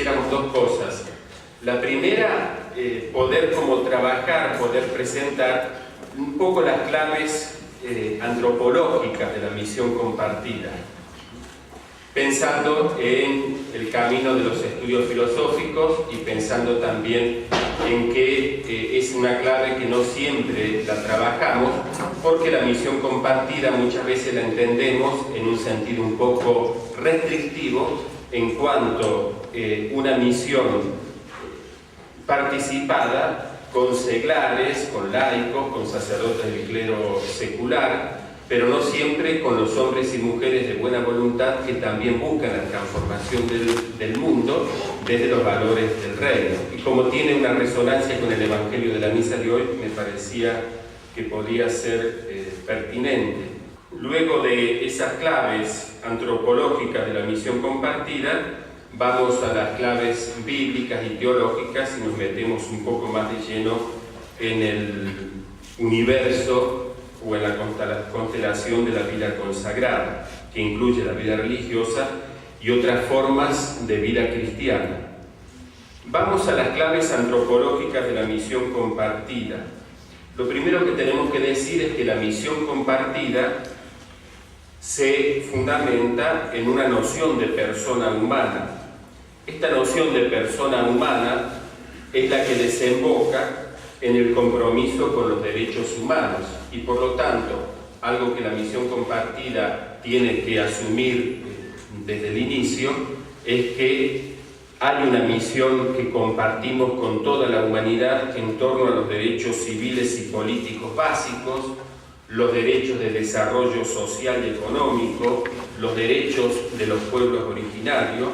hiciéramos dos cosas. La primera, poder como trabajar, poder presentar un poco las claves antropológicas de la misión compartida, pensando en el camino de los estudios filosóficos y pensando también en que es una clave que no siempre la trabajamos, porque la misión compartida muchas veces la entendemos en un sentido un poco restrictivo, en cuanto una misión participada con seglares, con laicos, con sacerdotes del clero secular, pero no siempre con los hombres y mujeres de buena voluntad que también buscan la transformación del mundo desde los valores del reino. Y como tiene una resonancia con el Evangelio de la Misa de hoy, me parecía que podía ser pertinente. Luego de esas claves antropológicas de la misión compartida, vamos a las claves bíblicas y teológicas y nos metemos un poco más de lleno en el universo o en la constelación de la vida consagrada, que incluye la vida religiosa y otras formas de vida cristiana. Vamos a las claves antropológicas de la misión compartida. Lo primero que tenemos que decir es que la misión compartida se fundamenta en una noción de persona humana. Esta noción de persona humana es la que desemboca en el compromiso con los derechos humanos y por lo tanto, algo que la misión compartida tiene que asumir desde el inicio es que hay una misión que compartimos con toda la humanidad en torno a los derechos civiles y políticos básicos, los derechos de desarrollo social y económico, los derechos de los pueblos originarios,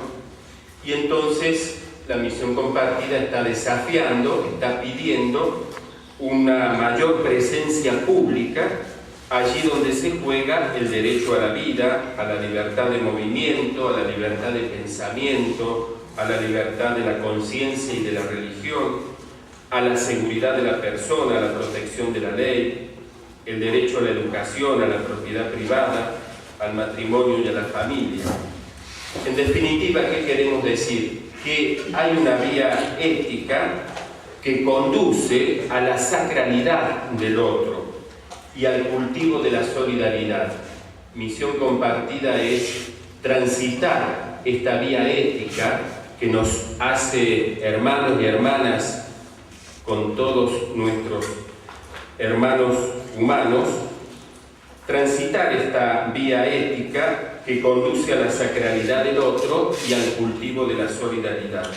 y entonces la misión compartida está desafiando, está pidiendo una mayor presencia pública allí donde se juega el derecho a la vida, a la libertad de movimiento, a la libertad de pensamiento, a la libertad de la conciencia y de la religión, a la seguridad de la persona, a la protección de la ley, el derecho a la educación, a la propiedad privada, al matrimonio y a la familia. En definitiva, ¿qué queremos decir? Que hay una vía ética que conduce a la sacralidad del otro y al cultivo de la solidaridad. Misión compartida es transitar esta vía ética que nos hace hermanos y hermanas con todos nuestros hermanos humanos, transitar esta vía ética que conduce a la sacralidad del otro y al cultivo de la solidaridad.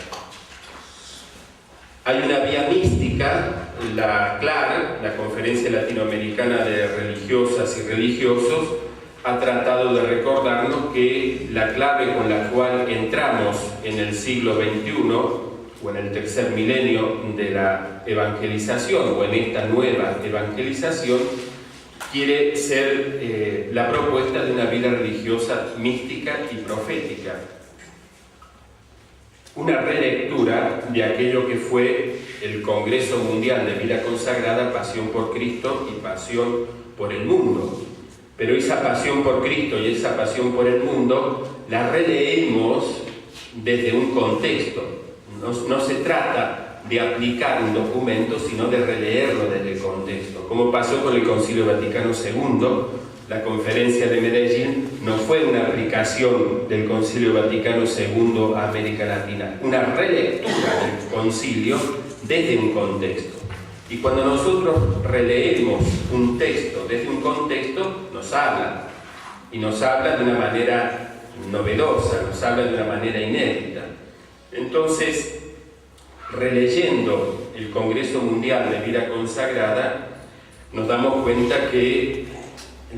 Hay una vía mística, la CLAR, la Conferencia Latinoamericana de Religiosas y Religiosos, ha tratado de recordarnos que la clave con la cual entramos en el siglo XXI o en el tercer milenio de la evangelización o en esta nueva evangelización quiere ser la propuesta de una vida religiosa mística y profética. Una relectura de aquello que fue el Congreso Mundial de Vida Consagrada, Pasión por Cristo y Pasión por el Mundo. Pero esa pasión por Cristo y esa pasión por el mundo la releemos desde un contexto. No se trata de aplicar un documento, sino de releerlo desde el contexto. Como pasó con el Concilio Vaticano II, la Conferencia de Medellín no fue una aplicación del Concilio Vaticano II a América Latina, una relectura del concilio desde un contexto. Y cuando nosotros releemos un texto desde un contexto, nos habla. Y nos habla de una manera novedosa, nos habla de una manera inédita. Entonces, releyendo el Congreso Mundial de Vida Consagrada, nos damos cuenta que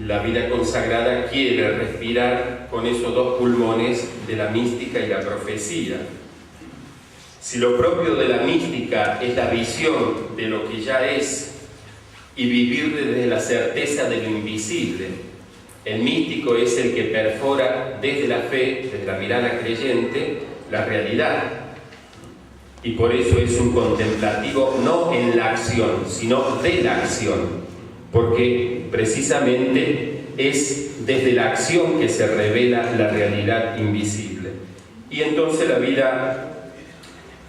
la vida consagrada quiere respirar con esos dos pulmones de la mística y la profecía. Si lo propio de la mística es la visión de lo que ya es y vivir desde la certeza de lo invisible, el místico es el que perfora desde la fe, desde la mirada creyente, la realidad. Y por eso es un contemplativo no en la acción, sino de la acción, porque precisamente es desde la acción que se revela la realidad invisible. Y entonces la vida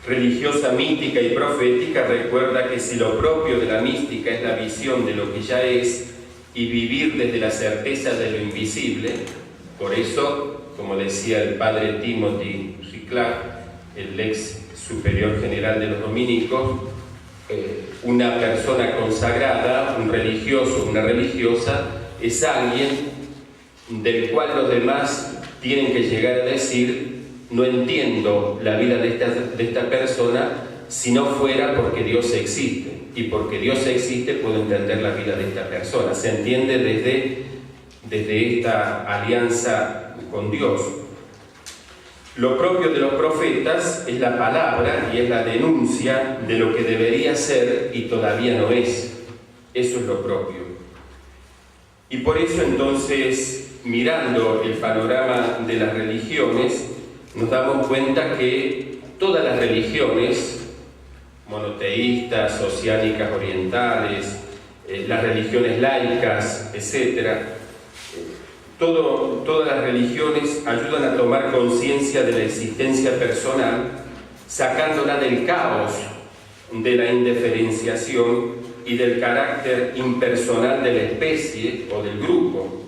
religiosa, mística y profética recuerda que si lo propio de la mística es la visión de lo que ya es y vivir desde la certeza de lo invisible, por eso, como decía el padre Timothy Riclac, el ex superior general de los dominicos, una persona consagrada, un religioso, una religiosa, es alguien del cual los demás tienen que llegar a decir: no entiendo la vida de esta persona si no fuera porque Dios existe, y porque Dios existe puedo entender la vida de esta persona. Se entiende desde esta alianza con Dios. Lo propio de los profetas es la palabra y es la denuncia de lo que debería ser y todavía no es. Eso es lo propio. Y por eso entonces, mirando el panorama de las religiones, nos damos cuenta que todas las religiones, monoteístas, oceánicas orientales, las religiones laicas, etc., todas las religiones ayudan a tomar conciencia de la existencia personal, sacándola del caos, de la indiferenciación y del carácter impersonal de la especie o del grupo.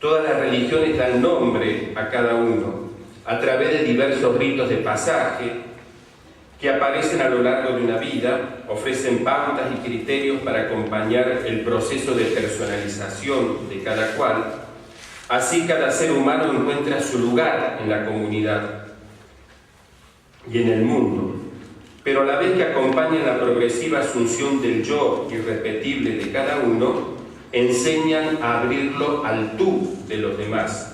Todas las religiones dan nombre a cada uno a través de diversos ritos de pasaje que aparecen a lo largo de una vida, ofrecen pautas y criterios para acompañar el proceso de personalización de cada cual. Así cada ser humano encuentra su lugar en la comunidad y en el mundo, pero a la vez que acompañan la progresiva asunción del yo irrepetible de cada uno, enseñan a abrirlo al tú de los demás.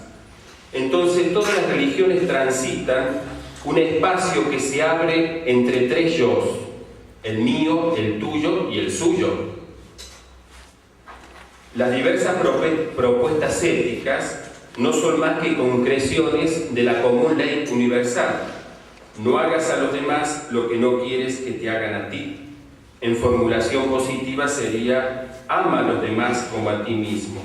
Entonces todas las religiones transitan un espacio que se abre entre tres yos: el mío, el tuyo y el suyo. Las diversas propuestas éticas no son más que concreciones de la común ley universal: no hagas a los demás lo que no quieres que te hagan a ti. En formulación positiva sería: ama a los demás como a ti mismo.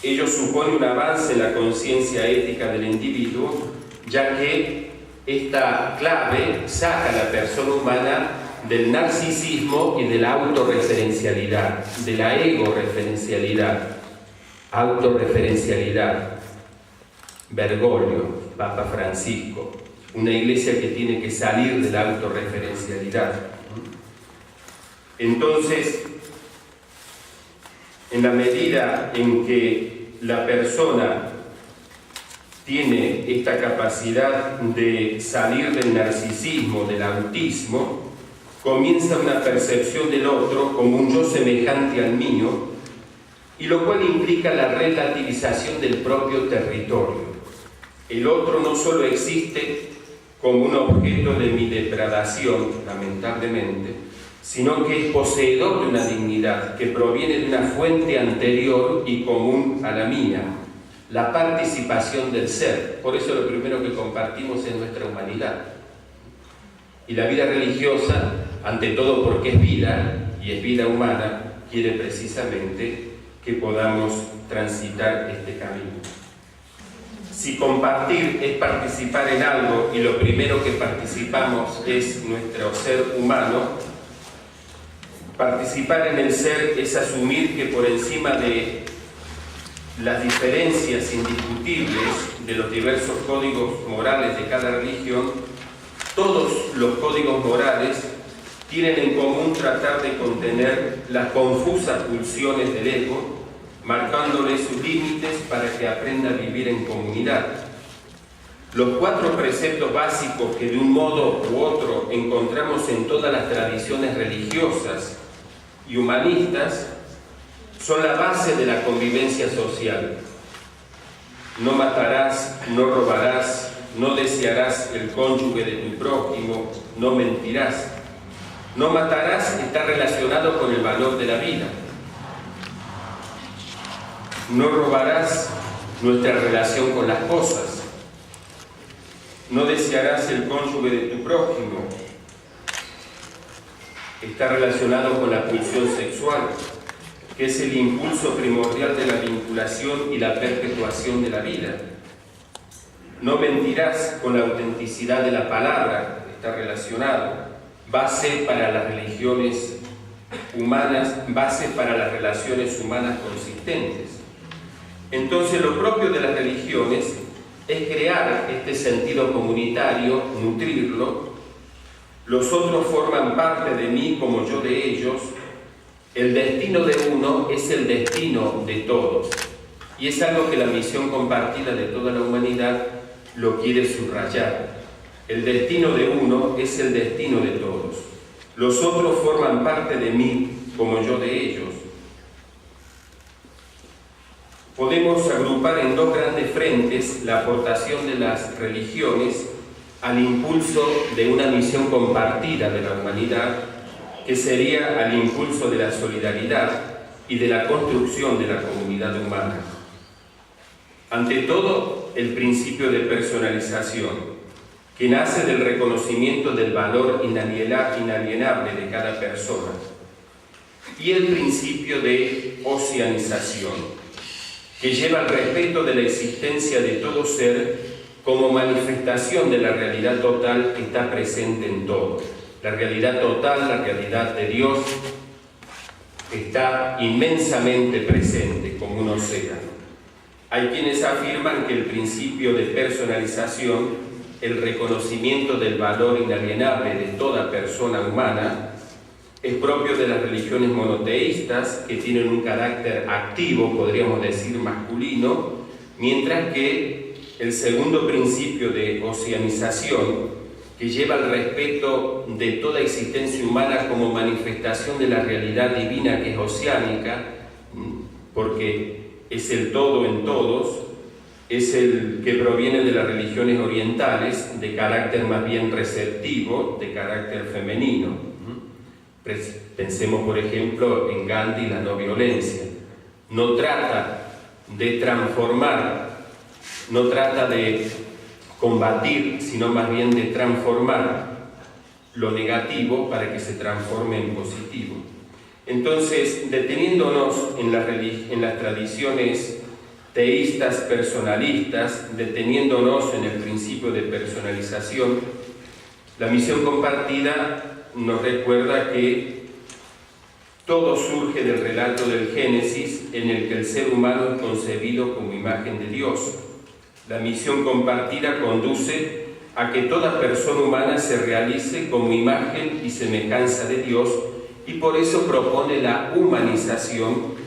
Ello supone un avance en la conciencia ética del individuo, ya que esta clave saca a la persona humana del narcisismo y de la autorreferencialidad, de la ego-referencialidad, autorreferencialidad. Bergoglio, Papa Francisco, una iglesia que tiene que salir de la autorreferencialidad. Entonces, en la medida en que la persona tiene esta capacidad de salir del narcisismo, del autismo, comienza una percepción del otro como un yo semejante al mío, y lo cual implica la relativización del propio territorio. El otro no solo existe como un objeto de mi depradación, lamentablemente, sino que es poseedor de una dignidad que proviene de una fuente anterior y común a la mía, la participación del ser. Por eso lo primero que compartimos es nuestra humanidad. Y la vida religiosa, ante todo porque es vida, y es vida humana, quiere precisamente que podamos transitar este camino. Si compartir es participar en algo y lo primero que participamos es nuestro ser humano, participar en el ser es asumir que por encima de las diferencias indiscutibles de los diversos códigos morales de cada religión, todos los códigos morales tienen en común tratar de contener las confusas pulsiones del ego, marcándole sus límites para que aprenda a vivir en comunidad. Los 4 preceptos básicos que de un modo u otro encontramos en todas las tradiciones religiosas y humanistas son la base de la convivencia social. No matarás, no robarás, no desearás el cónyuge de tu prójimo, no mentirás. No matarás está relacionado con el valor de la vida. No robarás, nuestra relación con las cosas. No desearás el cónyuge de tu prójimo, está relacionado con la pulsión sexual, que es el impulso primordial de la vinculación y la perpetuación de la vida. No mentirás, con la autenticidad de la palabra, está relacionado. Base para las religiones humanas, base para las relaciones humanas consistentes. Entonces, lo propio de las religiones es crear este sentido comunitario, nutrirlo. Los otros forman parte de mí como yo de ellos. El destino de uno es el destino de todos. Y es algo que la misión compartida de toda la humanidad lo quiere subrayar. El destino de uno es el destino de todos. Los otros forman parte de mí como yo de ellos. Podemos agrupar en dos grandes frentes la aportación de las religiones al impulso de una misión compartida de la humanidad, que sería al impulso de la solidaridad y de la construcción de la comunidad humana. Ante todo, el principio de personalización, que nace del reconocimiento del valor inalienable de cada persona, y el principio de oceanización, que lleva al respeto de la existencia de todo ser como manifestación de la realidad total que está presente en todo. La realidad total, la realidad de Dios, está inmensamente presente como un océano. Hay quienes afirman que el principio de personalización, el reconocimiento del valor inalienable de toda persona humana, es propio de las religiones monoteístas, que tienen un carácter activo, podríamos decir masculino, mientras que el segundo principio de oceanización, que lleva al respeto de toda existencia humana como manifestación de la realidad divina, que es oceánica, porque es el todo en todos, es el que proviene de las religiones orientales, de carácter más bien receptivo, de carácter femenino. Pensemos, por ejemplo, en Gandhi, la no violencia. No trata de transformar, no trata de combatir, sino más bien de transformar lo negativo para que se transforme en positivo. Entonces, deteniéndonos en las tradiciones teístas personalistas, deteniéndonos en el principio de personalización, la misión compartida nos recuerda que todo surge del relato del Génesis, en el que el ser humano es concebido como imagen de Dios. La misión compartida conduce a que toda persona humana se realice como imagen y semejanza de Dios, y por eso propone la humanización,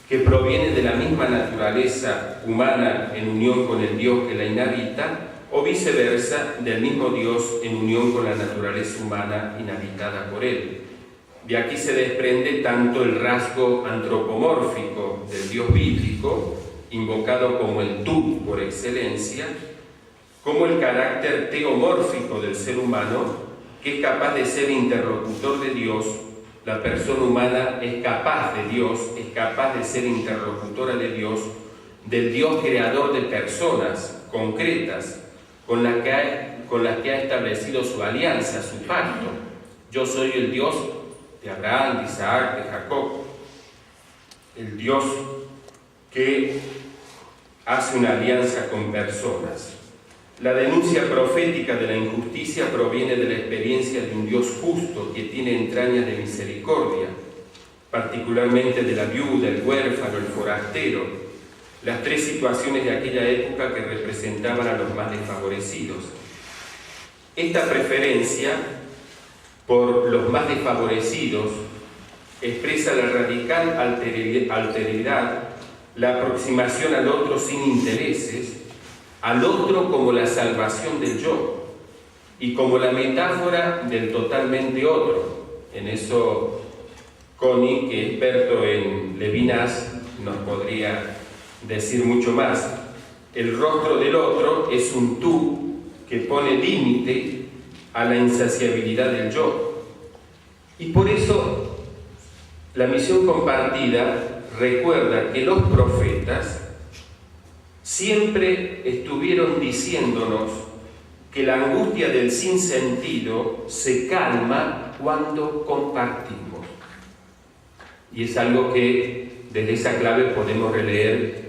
que proviene de la misma naturaleza humana en unión con el Dios que la inhabita, o viceversa, del mismo Dios en unión con la naturaleza humana inhabitada por Él. De aquí se desprende tanto el rasgo antropomórfico del Dios bíblico, invocado como el tú por excelencia, como el carácter teomórfico del ser humano, que es capaz de ser interlocutor de Dios. La persona humana es capaz de Dios, es capaz de ser interlocutora de Dios, del Dios creador de personas concretas, con las que ha establecido su alianza, su pacto. Yo soy el Dios de Abraham, de Isaac, de Jacob. El Dios que hace una alianza con personas. La denuncia profética de la injusticia proviene de la experiencia de un Dios justo que tiene entrañas de misericordia, particularmente de la viuda, el huérfano, el forastero, las tres situaciones de aquella época que representaban a los más desfavorecidos. Esta preferencia por los más desfavorecidos expresa la radical alteridad, la aproximación al otro sin intereses, al otro como la salvación del yo y como la metáfora del totalmente otro. En eso Connie, que es experto en Levinas, nos podría decir mucho más. El rostro del otro es un tú que pone límite a la insaciabilidad del yo. Y por eso la misión compartida recuerda que los profetas siempre estuvieron diciéndonos que la angustia del sinsentido se calma cuando compartimos. Y es algo que desde esa clave podemos releer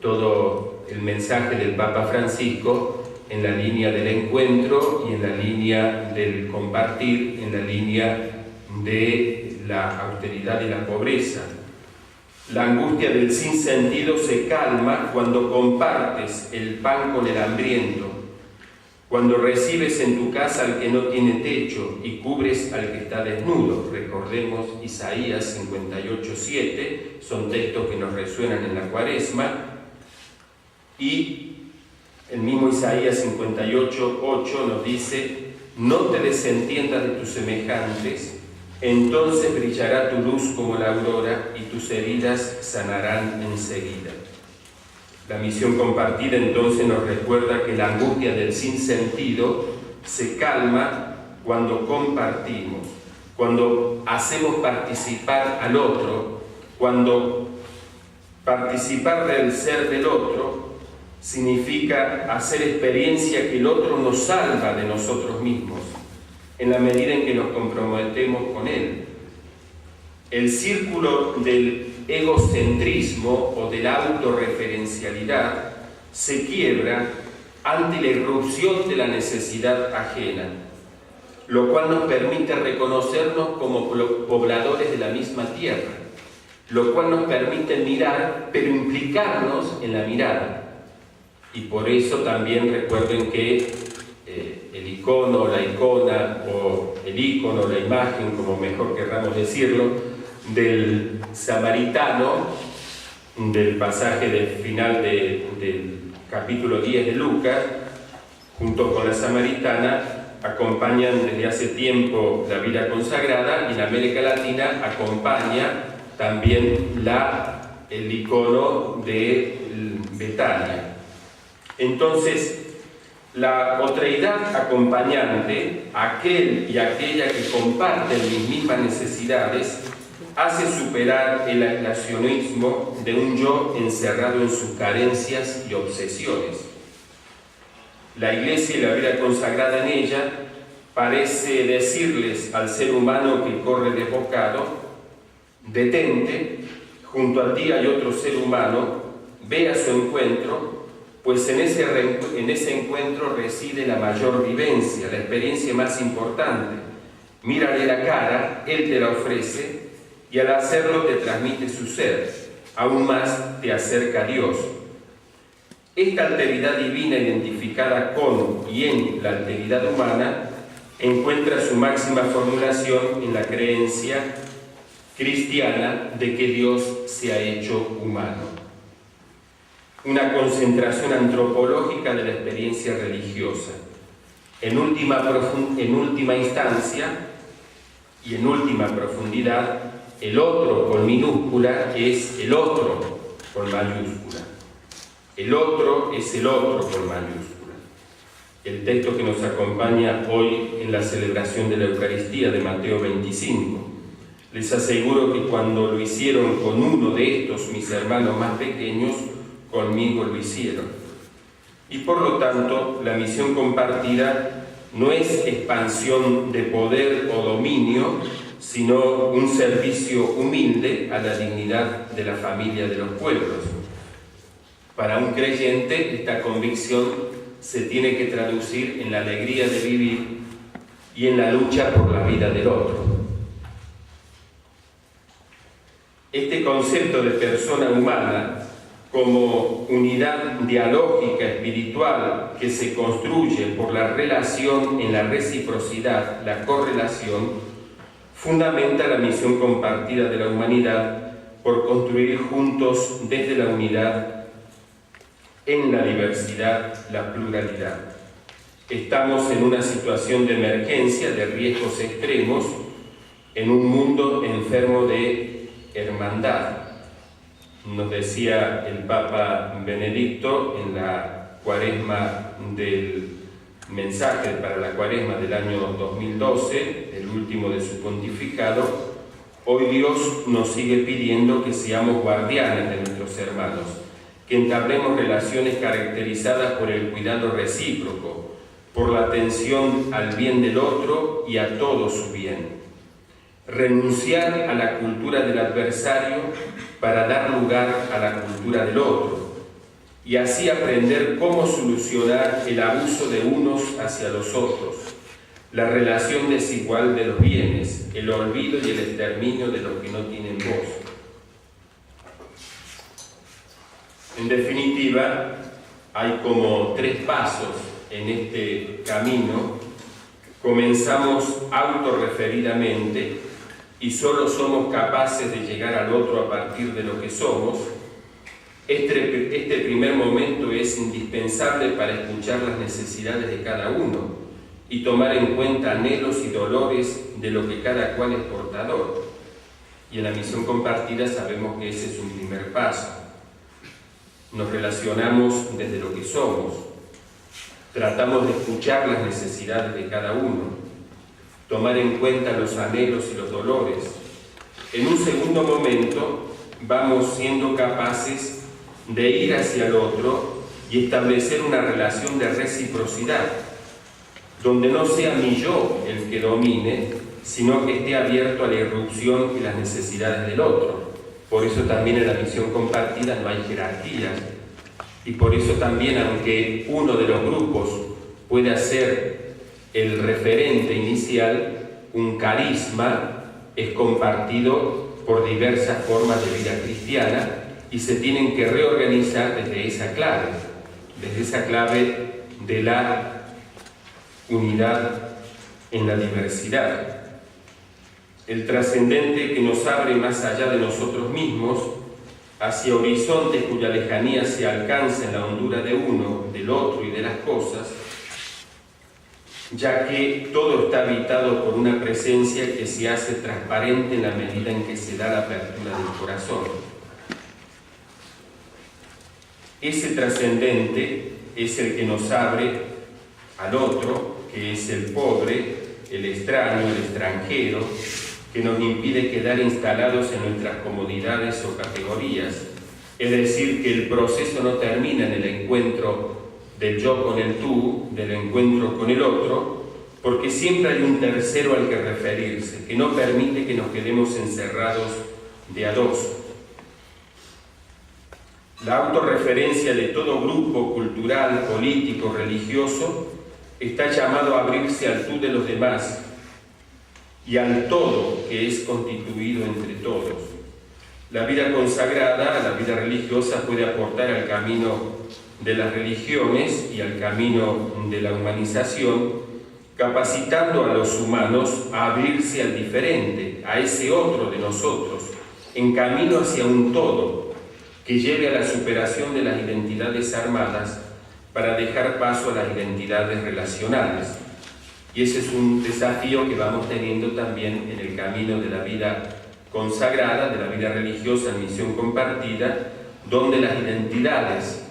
todo el mensaje del Papa Francisco, en la línea del encuentro y en la línea del compartir, en la línea de la austeridad y la pobreza. La angustia del sinsentido se calma cuando compartes el pan con el hambriento, cuando recibes en tu casa al que no tiene techo y cubres al que está desnudo. Recordemos Isaías 58:7, son textos que nos resuenan en la Cuaresma, y el mismo Isaías 58:8 nos dice: no te desentiendas de tus semejantes, entonces brillará tu luz como la aurora y tus heridas sanarán enseguida. La misión compartida entonces nos recuerda que la angustia del sinsentido se calma cuando compartimos, cuando hacemos participar al otro, cuando participar del ser del otro significa hacer experiencia que el otro nos salva de nosotros mismos, en la medida en que nos comprometemos con él. El círculo del egocentrismo o de la autorreferencialidad se quiebra ante la irrupción de la necesidad ajena, lo cual nos permite reconocernos como pobladores de la misma tierra, lo cual nos permite mirar, pero implicarnos en la mirada. Y por eso también recuerden que el icono, la icona, o el icono, la imagen, como mejor querramos decirlo, del samaritano, del pasaje del final del capítulo 10 de Lucas, junto con la samaritana, acompañan desde hace tiempo la vida consagrada, y en América Latina acompaña también el icono de Betania. Entonces, la otreidad acompañante, aquel y aquella que comparten mis mismas necesidades, hace superar el aislacionismo de un yo encerrado en sus carencias y obsesiones. La Iglesia y la vida consagrada en ella parece decirles al ser humano que corre desbocado: detente, junto a ti hay otro ser humano, ve a su encuentro, pues en ese encuentro reside la mayor vivencia, la experiencia más importante. Mírale la cara, él te la ofrece, y al hacerlo te transmite su ser, aún más te acerca a Dios. Esta alteridad divina, identificada con y en la alteridad humana, encuentra su máxima formulación en la creencia cristiana de que Dios se ha hecho humano. Una concentración antropológica de la experiencia religiosa. En última instancia y en última profundidad, el otro con minúscula es el otro con mayúscula. El otro es el otro con mayúscula. El texto que nos acompaña hoy en la celebración de la Eucaristía, de Mateo 25. Les aseguro que cuando lo hicieron con uno de estos mis hermanos más pequeños, conmigo lo hicieron. Y por lo tanto, la misión compartida no es expansión de poder o dominio, sino un servicio humilde a la dignidad de la familia de los pueblos. Para un creyente, esta convicción se tiene que traducir en la alegría de vivir y en la lucha por la vida del otro. Este concepto de persona humana como unidad dialógica espiritual que se construye por la relación en la reciprocidad, la correlación, fundamenta la misión compartida de la humanidad por construir juntos desde la unidad, en la diversidad, la pluralidad. Estamos en una situación de emergencia, de riesgos extremos, en un mundo enfermo de hermandad. Nos decía el Papa Benedicto en la Cuaresma del mensaje para la Cuaresma del año 2012, el último de su pontificado: hoy Dios nos sigue pidiendo que seamos guardianes de nuestros hermanos, que entablemos relaciones caracterizadas por el cuidado recíproco, por la atención al bien del otro y a todo su bien. Renunciar a la cultura del adversario para dar lugar a la cultura del otro, y así aprender cómo solucionar el abuso de unos hacia los otros, la relación desigual de los bienes, el olvido y el exterminio de los que no tienen voz. En definitiva, hay como 3 pasos en este camino. Comenzamos autorreferidamente y solo somos capaces de llegar al otro a partir de lo que somos. Este primer momento es indispensable para escuchar las necesidades de cada uno y tomar en cuenta anhelos y dolores de lo que cada cual es portador. Y en la misión compartida sabemos que ese es un primer paso. Nos relacionamos desde lo que somos, tratamos de escuchar las necesidades de cada uno, tomar en cuenta los anhelos y los dolores. En un segundo momento vamos siendo capaces de ir hacia el otro y establecer una relación de reciprocidad, donde no sea mi yo el que domine, sino que esté abierto a la irrupción y las necesidades del otro. Por eso también en la misión compartida no hay jerarquías, y por eso también, aunque uno de los grupos pueda ser el referente inicial, un carisma es compartido por diversas formas de vida cristiana y se tienen que reorganizar desde esa clave de la unidad en la diversidad. El trascendente que nos abre más allá de nosotros mismos, hacia horizontes cuya lejanía se alcanza en la hondura de uno, del otro y de las cosas, ya que todo está habitado por una presencia que se hace transparente en la medida en que se da la apertura del corazón. Ese trascendente es el que nos abre al otro, que es el pobre, el extraño, el extranjero, que nos impide quedar instalados en nuestras comodidades o categorías. Es decir, que el proceso no termina en el encuentro del yo con el tú, del encuentro con el otro, porque siempre hay un tercero al que referirse, que no permite que nos quedemos encerrados de a dos. La autorreferencia de todo grupo cultural, político, religioso, está llamado a abrirse al tú de los demás y al todo que es constituido entre todos. La vida consagrada, la vida religiosa, puede aportar al camino de las religiones y al camino de la humanización, capacitando a los humanos a abrirse al diferente, a ese otro de nosotros, en camino hacia un todo, que lleve a la superación de las identidades armadas para dejar paso a las identidades relacionales. Y ese es un desafío que vamos teniendo también en el camino de la vida consagrada, de la vida religiosa en misión compartida, donde las identidades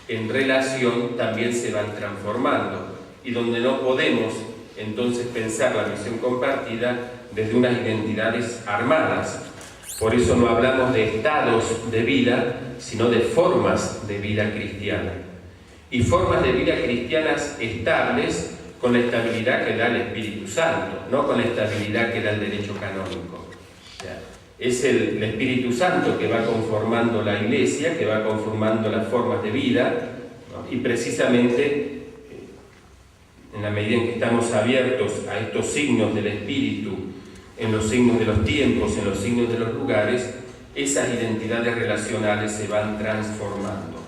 en relación también se van transformando y donde no podemos entonces pensar la misión compartida desde unas identidades armadas. Por eso no hablamos de estados de vida, sino de formas de vida cristiana. Y formas de vida cristianas estables con la estabilidad que da el Espíritu Santo, no con la estabilidad que da el derecho canónico. O sea, es el Espíritu Santo que va conformando la Iglesia, que va conformando las formas de vida, ¿no? Y precisamente en la medida en que estamos abiertos a estos signos del Espíritu, en los signos de los tiempos, en los signos de los lugares, esas identidades relacionales se van transformando.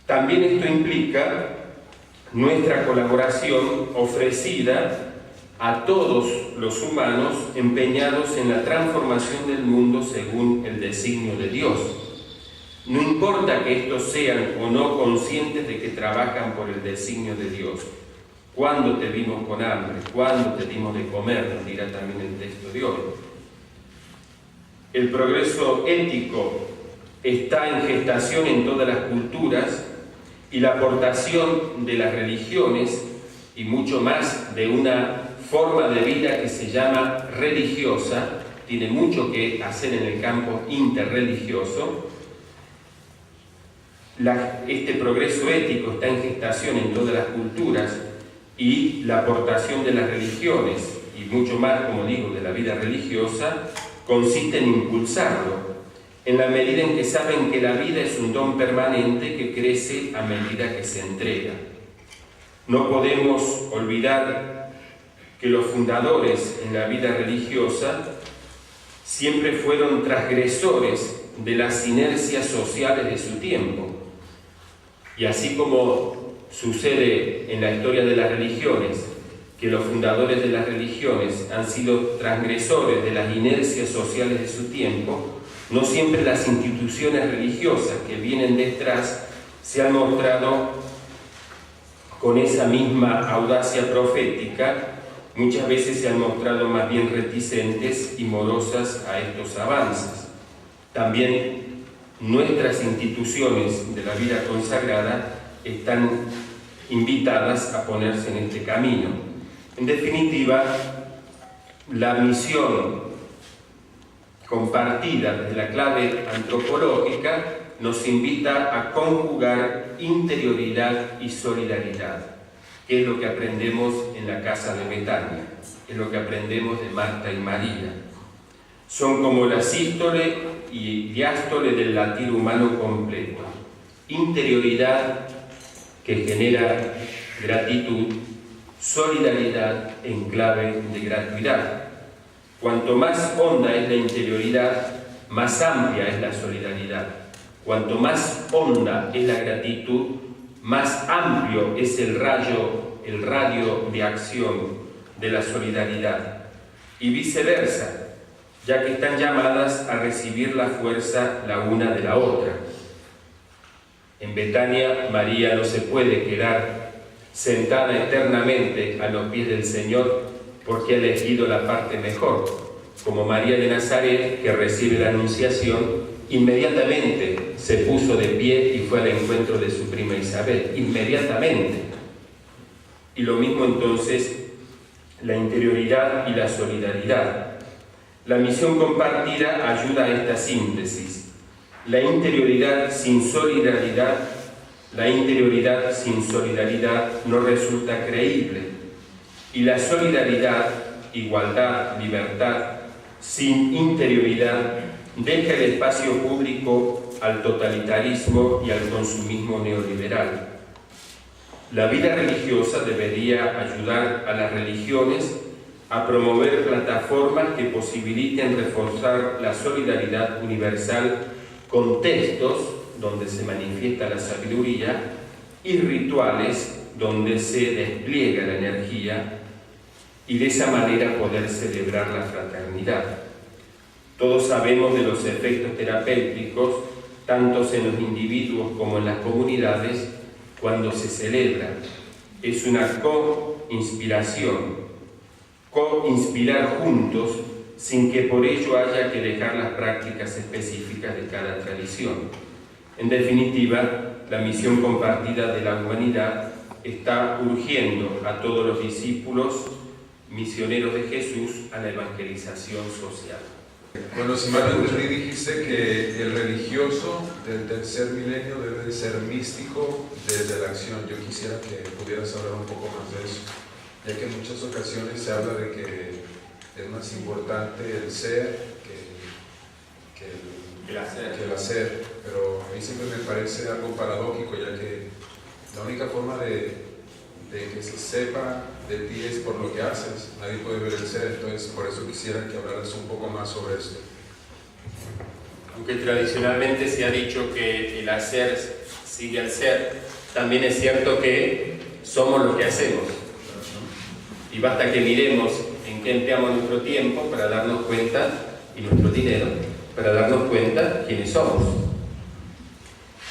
También esto implica nuestra colaboración ofrecida a todos los humanos empeñados en la transformación del mundo según el designio de Dios. No importa que estos sean o no conscientes de que trabajan por el designio de Dios. ¿Cuándo te vimos con hambre? ¿Cuándo te dimos de comer? Nos dirá también el texto de hoy. El progreso ético está en gestación en todas las culturas y la aportación de las religiones y mucho más de una forma de vida que se llama religiosa, tiene mucho que hacer en el campo interreligioso. Este progreso ético está en gestación en todas las culturas y la aportación de las religiones y mucho más, como digo, de la vida religiosa, consiste en impulsarlo, en la medida en que saben que la vida es un don permanente que crece a medida que se entrega. No podemos olvidar que los fundadores en la vida religiosa siempre fueron transgresores de las inercias sociales de su tiempo. Y así como sucede en la historia de las religiones, que los fundadores de las religiones han sido transgresores de las inercias sociales de su tiempo, no siempre las instituciones religiosas que vienen detrás se han mostrado con esa misma audacia profética. Muchas veces se han mostrado más bien reticentes y morosas a estos avances. También nuestras instituciones de la vida consagrada están invitadas a ponerse en este camino. En definitiva, la misión compartida desde la clave antropológica nos invita a conjugar interioridad y solidaridad, que es lo que aprendemos en la casa de Betania, es lo que aprendemos de Marta y María. Son como la sístole y diástole del latir humano completo. Interioridad que genera gratitud, solidaridad en clave de gratuidad. Cuanto más honda es la interioridad, más amplia es la solidaridad. Cuanto más honda es la gratitud, más amplio es el radio de acción de la solidaridad. Y viceversa, ya que están llamadas a recibir la fuerza la una de la otra. En Betania, María no se puede quedar sentada eternamente a los pies del Señor porque ha elegido la parte mejor. Como María de Nazaret, que recibe la Anunciación, inmediatamente se puso de pie y fue al encuentro de su prima Isabel. Inmediatamente. Y lo mismo entonces la interioridad y la solidaridad. La misión compartida ayuda a esta síntesis. La interioridad sin solidaridad no resulta creíble. Y la solidaridad, igualdad, libertad, sin interioridad, deja el espacio público al totalitarismo y al consumismo neoliberal. La vida religiosa debería ayudar a las religiones a promover plataformas que posibiliten reforzar la solidaridad universal con textos donde se manifiesta la sabiduría y rituales donde se despliega la energía, y de esa manera poder celebrar la fraternidad. Todos sabemos de los efectos terapéuticos, tanto en los individuos como en las comunidades, cuando se celebra. Es una co-inspiración, co-inspirar juntos, sin que por ello haya que dejar las prácticas específicas de cada tradición. En definitiva, la misión compartida de la humanidad está urgiendo a todos los discípulos misioneros de Jesús a la evangelización social. Bueno, si mal no entendí, dijiste que el religioso del tercer milenio debe de ser místico desde la acción. Yo quisiera que pudieras hablar un poco más de eso, ya que en muchas ocasiones se habla de que es más importante el ser que el hacer, pero a mí siempre me parece algo paradójico, ya que la única forma de que se sepa de ti es por lo que haces, nadie puede ver el ser. Entonces por eso quisiera que hablaras un poco más sobre esto. Aunque tradicionalmente se ha dicho que el hacer sigue al ser, también es cierto que somos lo que hacemos. Y basta que miremos en qué empleamos nuestro tiempo para darnos cuenta, y nuestro dinero, para darnos cuenta quiénes somos.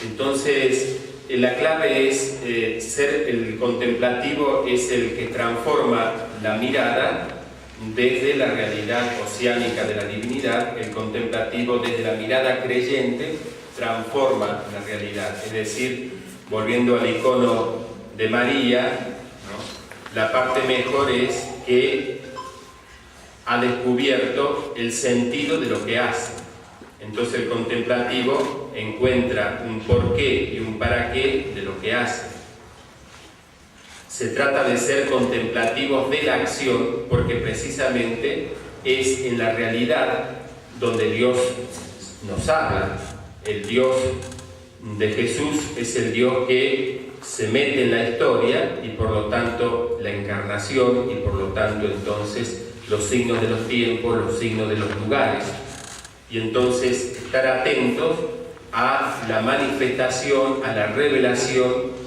Entonces, la clave es ser el contemplativo, es el que transforma la mirada desde la realidad oceánica de la divinidad. El contemplativo, desde la mirada creyente, transforma la realidad. Es decir, volviendo al icono de María, ¿no?, la parte mejor es que ha descubierto el sentido de lo que hace. Entonces el contemplativo encuentra un porqué y un para qué de lo que hace. Se trata de ser contemplativos de la acción, porque precisamente es en la realidad donde Dios nos habla. El Dios de Jesús es el Dios que se mete en la historia y por lo tanto la encarnación y por lo tanto entonces los signos de los tiempos, los signos de los lugares. Y entonces estar atentos a la manifestación, a la revelación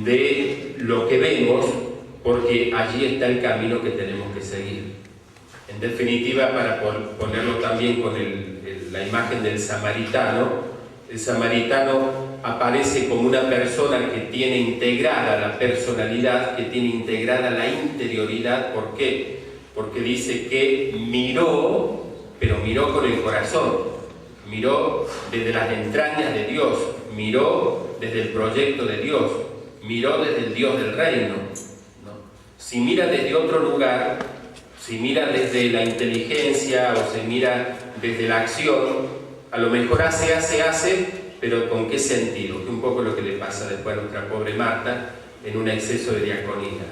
de lo que vemos, porque allí está el camino que tenemos que seguir. En definitiva, para ponerlo también con la imagen del samaritano, el samaritano aparece como una persona que tiene integrada la personalidad, que tiene integrada la interioridad. ¿Por qué? Porque dice que miró, pero miró con el corazón, miró desde las entrañas de Dios, miró desde el proyecto de Dios, miró desde el Dios del reino, ¿no? Si mira desde otro lugar, si mira desde la inteligencia o se mira desde la acción, a lo mejor hace, pero ¿con qué sentido? Que es un poco lo que le pasa después a nuestra pobre Marta en un exceso de diaconía.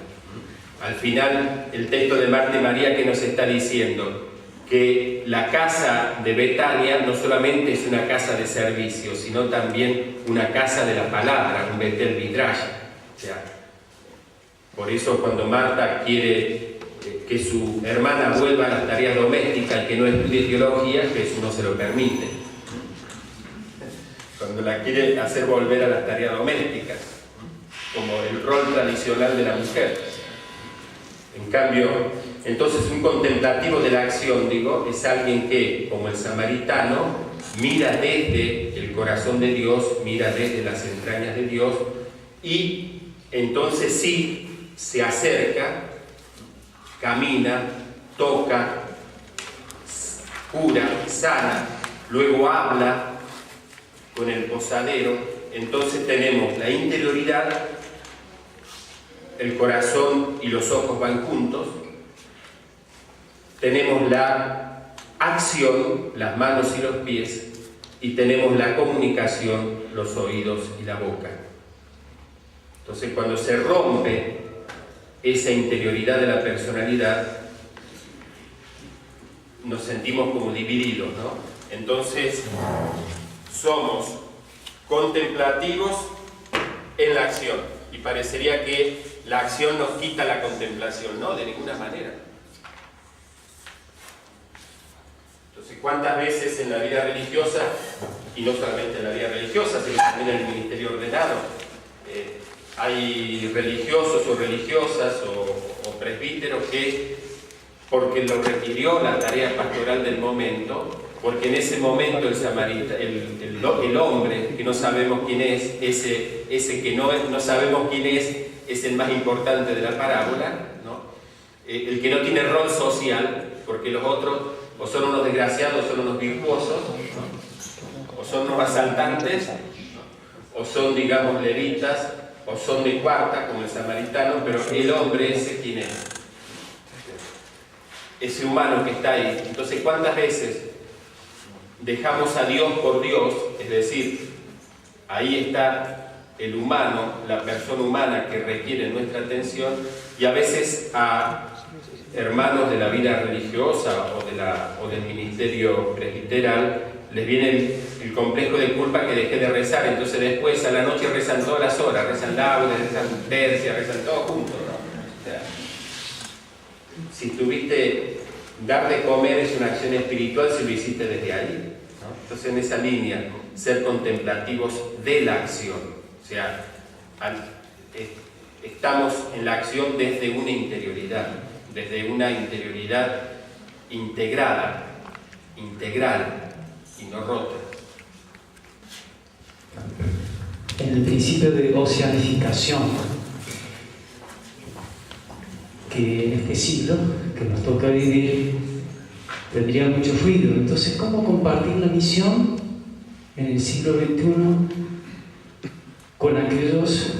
Al final, el texto de Marta y María, que nos está diciendo que la casa de Betania no solamente es una casa de servicio, sino también una casa de la palabra, un Betel Midrash. O sea, por eso cuando Marta quiere que su hermana vuelva a las tareas domésticas y que no estudie teología, Jesús no se lo permite. Cuando la quiere hacer volver a las tareas domésticas, como el rol tradicional de la mujer. En cambio, entonces un contemplativo de la acción, es alguien que, como el samaritano, mira desde el corazón de Dios, mira desde las entrañas de Dios, y entonces sí se acerca, camina, toca, cura, sana, luego habla con el posadero. Entonces tenemos la interioridad, el corazón y los ojos van juntos, tenemos la acción, las manos y los pies, y tenemos la comunicación, los oídos y la boca. Entonces cuando se rompe esa interioridad de la personalidad, nos sentimos como divididos, ¿no? Entonces somos contemplativos en la acción, y parecería que la acción nos quita la contemplación. No, de ninguna manera. Entonces, ¿cuántas veces en la vida religiosa, y no solamente en la vida religiosa, sino también en el ministerio ordenado, hay religiosos o religiosas o presbíteros que, porque lo requirió la tarea pastoral del momento, porque en ese momento el hombre, que no sabemos quién es, ese que no sabemos quién es el más importante de la parábola, ¿no? El que no tiene rol social, porque los otros o son unos desgraciados, o son unos virtuosos, ¿no? O son unos asaltantes, ¿no? O son, digamos, levitas, o son de cuarta, como el samaritano, pero el hombre ese, ¿quién es? Ese humano que está ahí. Entonces, ¿cuántas veces dejamos a Dios por Dios? Es decir, ahí está el humano, la persona humana que requiere nuestra atención, y a veces a hermanos de la vida religiosa o del ministerio presbiteral les viene el complejo de culpa que dejé de rezar, entonces después a la noche rezan todas las horas, rezan laudes, rezan tercia, rezan todo junto, ¿no? O sea, si tuviste dar de comer es una acción espiritual si lo hiciste desde ahí, ¿no? Entonces en esa línea, ser contemplativos de la acción, o sea, estamos en la acción desde una interioridad integrada, integral y no rota. En el principio de oceanificación, que en este siglo que nos toca vivir tendría mucho ruido. Entonces, ¿cómo compartir la misión en el siglo XXI con aquellos,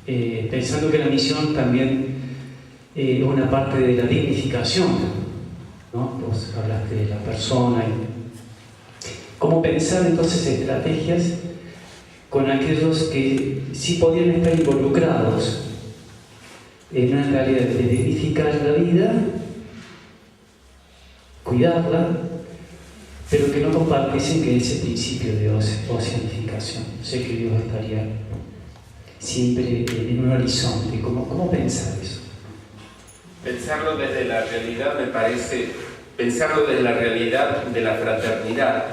pensando que la misión también es una parte de la dignificación, ¿no? Vos hablaste de la persona. ¿Cómo pensar entonces estrategias con aquellos que sí podrían estar involucrados en una tarea de dignificar la vida, cuidarla, pero que no compartiesen que ese principio de oceanificación. Sé que Dios estaría siempre en un horizonte. ¿Cómo pensar eso? Pensarlo desde la realidad me parece, pensarlo desde la realidad de la fraternidad,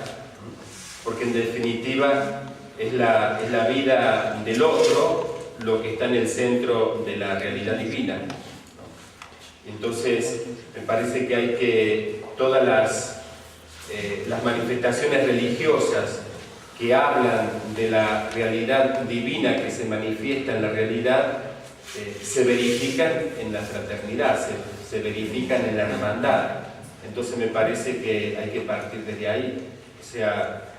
porque en definitiva es la vida del otro lo que está en el centro de la realidad divina. Entonces, me parece que hay que todas las manifestaciones religiosas que hablan de la realidad divina que se manifiesta en la realidad, se verifican en la fraternidad, se verifican en la hermandad. Entonces me parece que hay que partir desde ahí. O sea,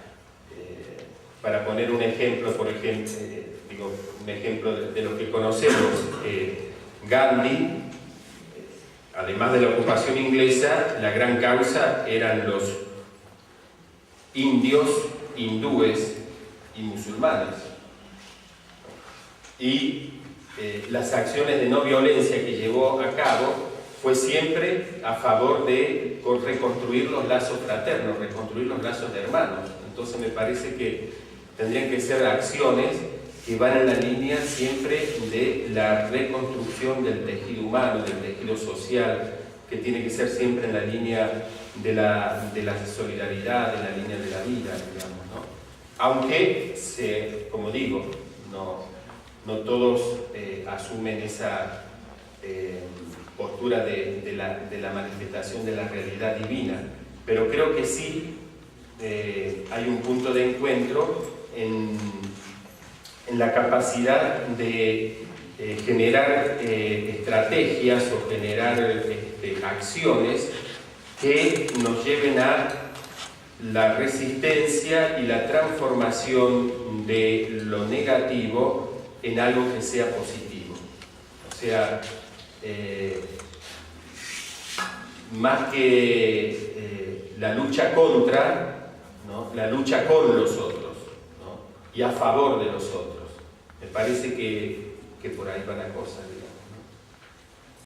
para poner un ejemplo, un ejemplo de lo que conocemos, Gandhi, además de la ocupación inglesa, la gran causa eran los indios, hindúes y musulmanes. Y las acciones de no violencia que llevó a cabo fue siempre a favor de reconstruir los lazos fraternos, reconstruir los lazos de hermanos. Entonces me parece que tendrían que ser acciones que van en la línea siempre de la reconstrucción del tejido humano, del tejido social, que tiene que ser siempre en la línea de la solidaridad, de la línea de la vida, digamos, ¿no? Aunque, como digo, no todos asumen esa postura de la manifestación de la realidad divina, pero creo que sí hay un punto de encuentro en la capacidad de generar estrategias o generar acciones que nos lleven a la resistencia y la transformación de lo negativo en algo que sea positivo. O sea, más que la lucha contra, ¿no? La lucha con los otros, ¿no? Y a favor de los otros. Me parece que por ahí va la cosa, digamos.